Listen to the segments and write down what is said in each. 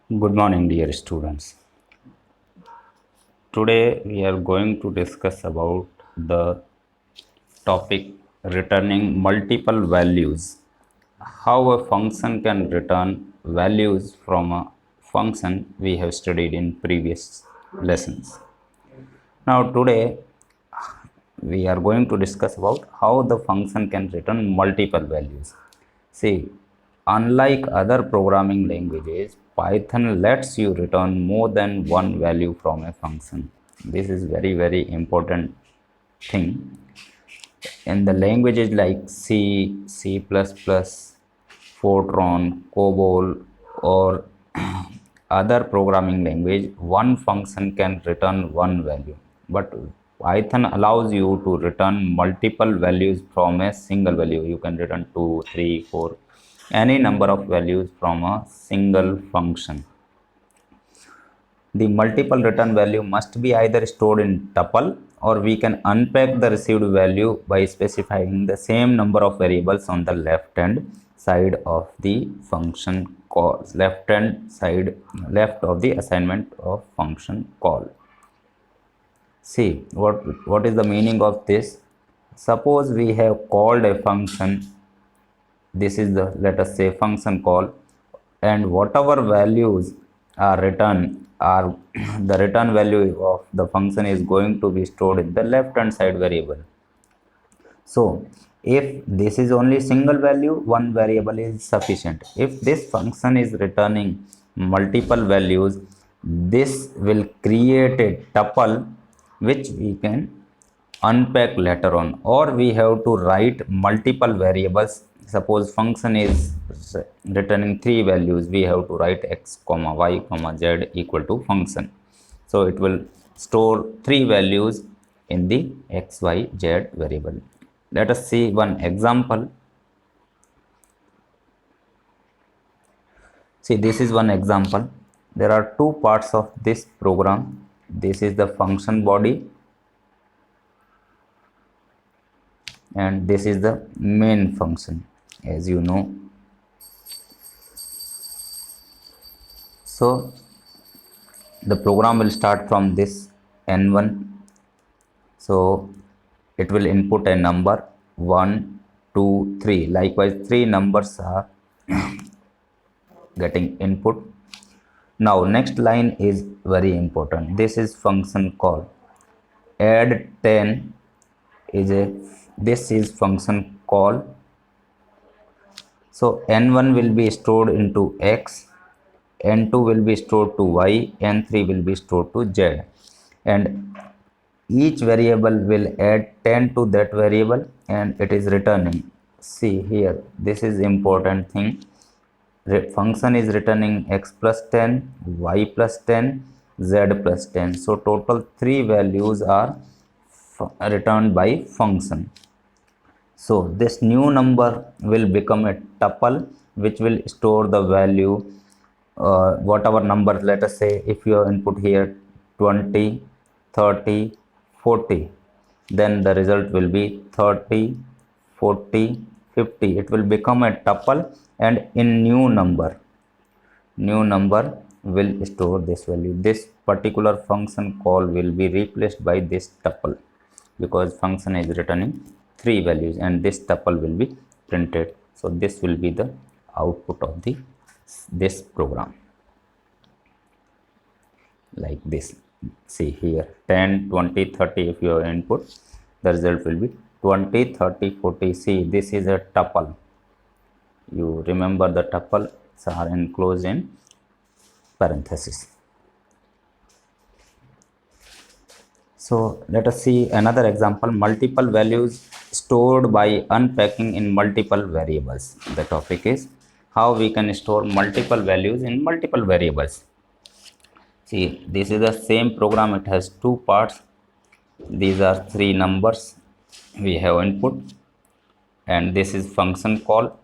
Good morning, dear students. Today we are going to discuss about the topic returning multiple values. How a function can return values from a function we have studied in previous lessons. Now today we are going to discuss about how the function can return multiple values. See, unlike other programming languages, Python lets you return more than one value from a function. This is very important thing. In the languages like C, C++, Fortran, COBOL, or other programming language, one function can return one value, but Python allows you to return multiple values from a single value. You can return 2, 3, 4, any number of values from a single function. The multiple return value must be either stored in tuple, or we can unpack the received value by specifying the same number of variables on the left hand side of the function call, left of the assignment of function call. See, what is the meaning of this? Suppose we have called a function. This is the, let us say, function call, and whatever values are returned are the return value of the function is going to be stored in the left hand side variable. So if this is only single value, one variable is sufficient. If this function is returning multiple values, this will create a tuple which we can unpack later on, or we have to write multiple variables. Suppose function is returning three values, we have to write x comma y comma z equal to function. So it will store three values in the x y z variable. Let us see one example. See, this is one example. There are two parts of this program. This is the function body, and this is the main function, as you know. So the program will start from this n1. So it will input a number 1, 2, 3. Likewise, three numbers are getting input. Now next line is very important. This is function call. Add 10 is a, this is function call. So n1 will be stored into x, n2 will be stored to y, n3 will be stored to z, and each variable will add 10 to that variable, and it is returning. See here, this is important thing. Function is returning x plus 10, y plus 10, z plus 10. So total three values are returned by function. So this new number will become a tuple which will store the value, whatever number. Let us say if you input here 20, 30, 40, then the result will be 30, 40, 50. It will become a tuple, and in new number will store this value. This particular function call will be replaced by this tuple, because function is returning three values and this tuple will be printed. So this will be the output of this program, like this. See here, 10, 20, 30. If your input, the result will be 20, 30, 40. See, this is a tuple. You remember the tuples are enclosed in parenthesis. So let us see another example. Multiple values stored by unpacking in multiple variables. The topic is how we can store multiple values in multiple variables. See, this is the same program. It has two parts. These are three numbers we have input, and this is function call.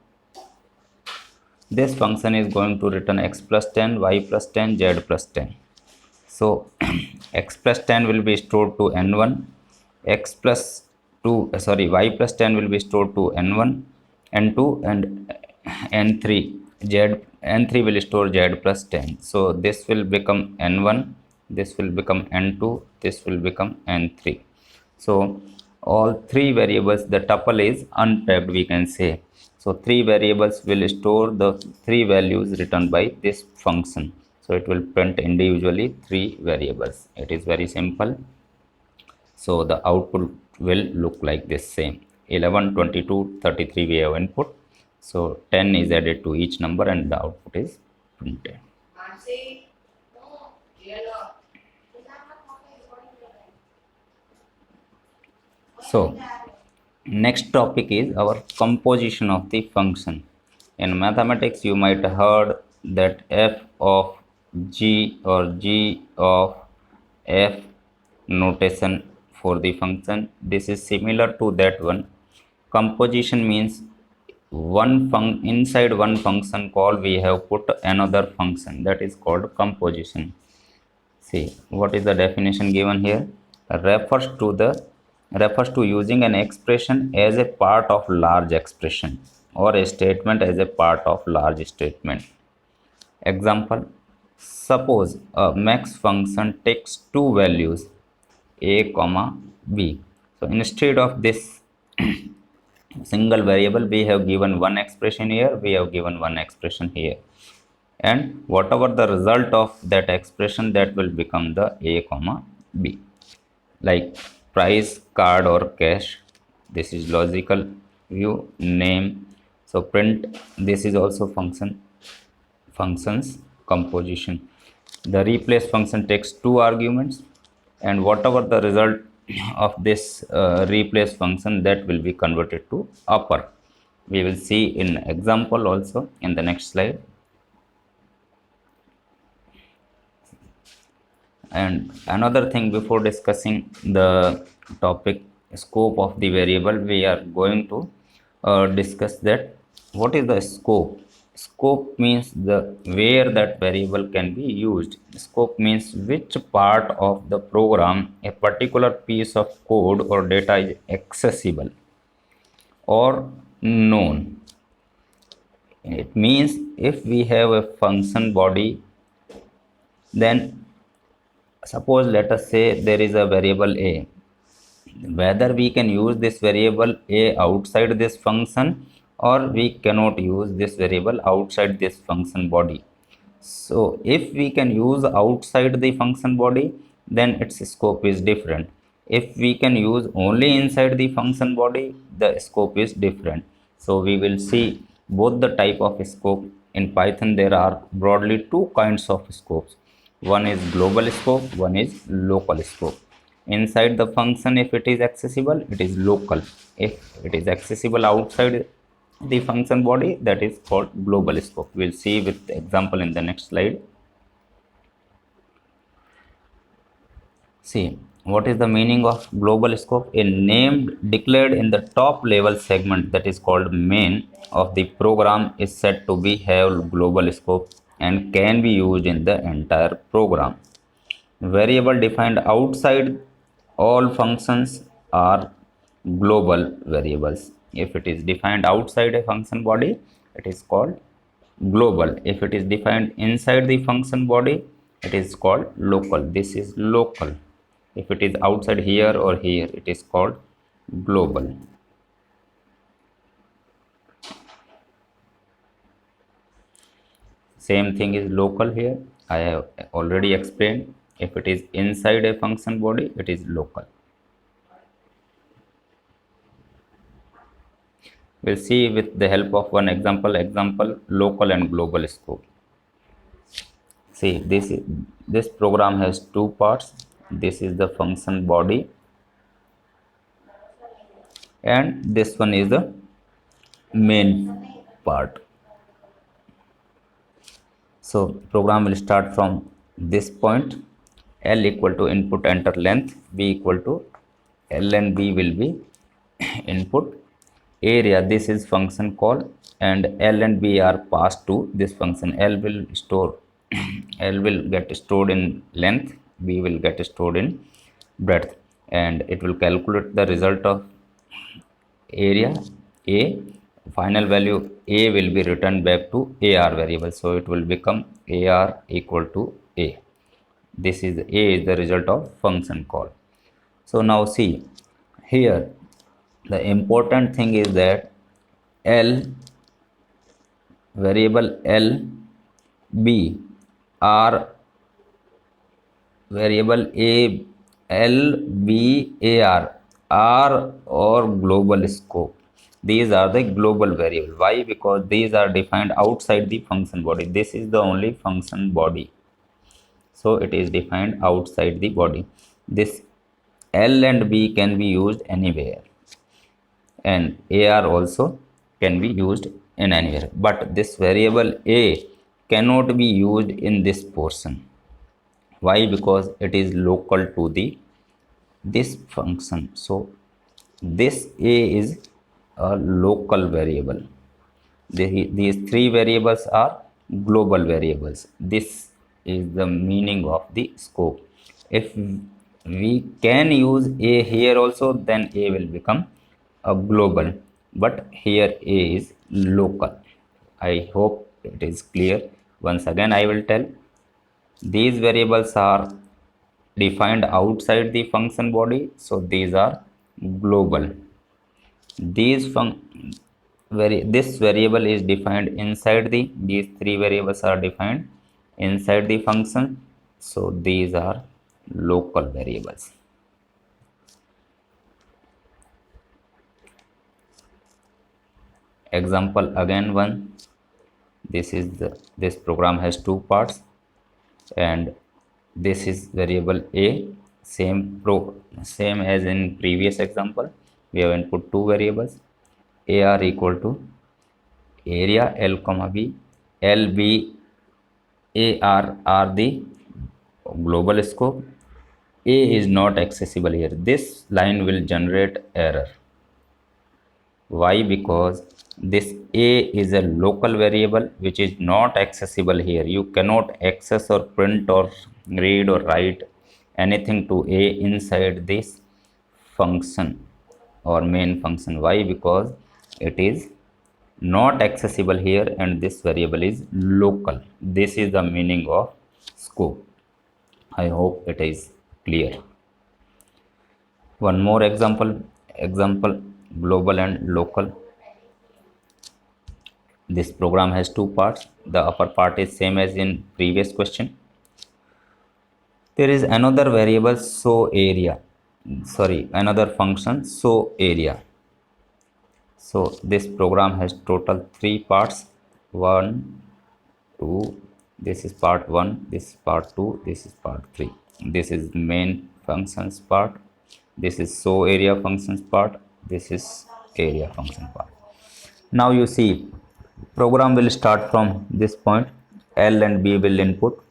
This function is going to return x plus 10, y plus 10, z plus 10. So x plus 10 will be stored to n1, x plus 2, sorry, y plus 10 will be stored to n1, n2, and n3, z n3 will store z plus 10. So this will become n1, this will become n2, this will become n3. So all three variables, the tuple is unpacked, we can say. So three variables will store the three values written by this function. So it will print individually three variables. It is very simple. So the output will look like this same. 11, 22, 33 we have input. So 10 is added to each number and the output is printed. So next topic is our composition of the function. In mathematics you might have heard that f of g or g of f notation for the function. This is similar to that one. Composition means inside one function call we have put another function, that is called composition. See what is the definition given here. Refers to using an expression as a part of large expression or a statement as a part of large statement. Example: suppose a max function takes two values a comma b. So instead of this single variable we have given one expression here, we have given one expression here, and whatever the result of that expression, that will become the a comma b. Like price, card or cash, this is logical view. Name, so print, this is also functions composition. The replace function takes two arguments, and whatever the result of this replace function, that will be converted to upper. We will see in example also in the next slide. And another thing, before discussing the topic scope of the variable, we are going to discuss that what is the scope. Scope means the where that variable can be used. Scope means which part of the program a particular piece of code or data is accessible or known. It means if we have a function body, then suppose let us say there is a variable a, whether we can use this variable a outside this function or we cannot use this variable outside this function body. So if we can use outside the function body, then its scope is different. If we can use only inside the function body, the scope is different. So we will see both the type of scope. In Python there are broadly two kinds of scopes. One is global scope, one is local scope. Inside the function, if it is accessible, it is local. If it is accessible outside the function body, that is called global scope. We'll see with example in the next slide. See what is the meaning of global scope. A name declared in the top level segment, that is called main, of the program is said to be have global scope and can be used in the entire program. Variable defined outside all functions are global variables. If it is defined outside a function body, it is called global. If it is defined inside the function body, it is called local. This is local. If it is outside here or here, it is called global. Same thing is local here. I have already explained. If it is inside a function body, it is local. We'll see with the help of one example local and global scope. See this program has two parts. This is the function body and this one is the main part. So program will start from this point. L equal to input enter length, b equal to L and b will be input. Area, this is function call, and L and b are passed to this function. L will get stored in length, b will get stored in breadth, and it will calculate the result of area a. Final value a will be returned back to AR variable. So it will become AR equal to a. This is a is the result of function call. So now see here, the important thing is that L variable L, B are variable A, L, B, AR are or global scope. These are the global variable. Why? Because these are defined outside the function body. This is the only function body. So it is defined outside the body. This L and B can be used anywhere, and AR also can be used in anywhere. But this variable A cannot be used in this portion. Why? Because it is local to the this function. So this A is a local variable. These three variables are global variables. This is the meaning of the scope. If we can use A here also, then A will become a global, but here A is local. I hope it is clear. Once again I will tell, these variables are defined outside the function body, so these are global. This variable is defined inside these three variables are defined inside the function, so these are local variables. Example again one. This program has two parts, and this is variable A. Same as in previous example, we have input two variables. AR equal to area L comma B. L, B, AR are the global scope. A is not accessible here. This line will generate error. Why? Because this A is a local variable which is not accessible here. You cannot access or print or read or write anything to A inside this function or main function. Why? Because it is not accessible here, and this variable is local. This is the meaning of scope. I hope it is clear. One more example global and local. This program has two parts. The upper part is same as in previous question. There is another variable another function show area. So this program has total three parts. 1, 2, this is part 1, this is part 2, this is part 3. This is main functions part, this is show area functions part, this is area function part. Now you see, program will start from this point. L and B will input,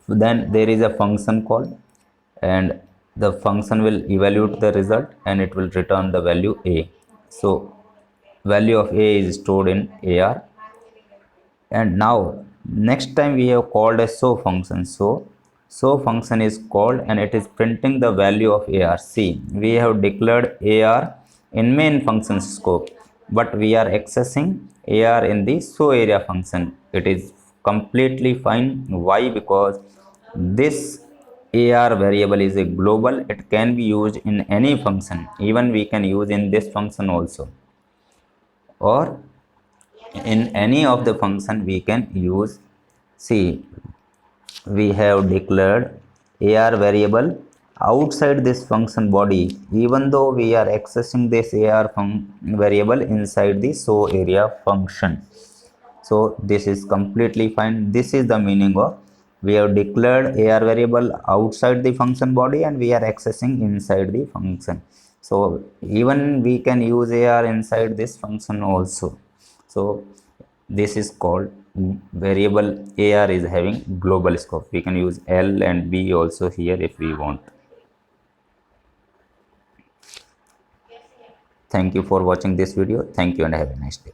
then there is a function call, and the function will evaluate the result and it will return the value A. So value of A is stored in AR, and now next time we have called a show function. So function is called and it is printing the value of AR. See, we have declared AR in main function scope, but we are accessing AR in the show area function. It is completely fine. Why? Because this AR variable is a global. It can be used in any function. Even we can use in this function also, or in any of the function we can use. See, we have declared AR variable outside this function body, even though we are accessing this AR variable inside the show area function. So this is completely fine. This is the meaning of we have declared AR variable outside the function body and we are accessing inside the function. So even we can use AR inside this function also. So this is called variable AR is having global scope. We can use L and B also here if we want. Thank you for watching this video. Thank you and have a nice day.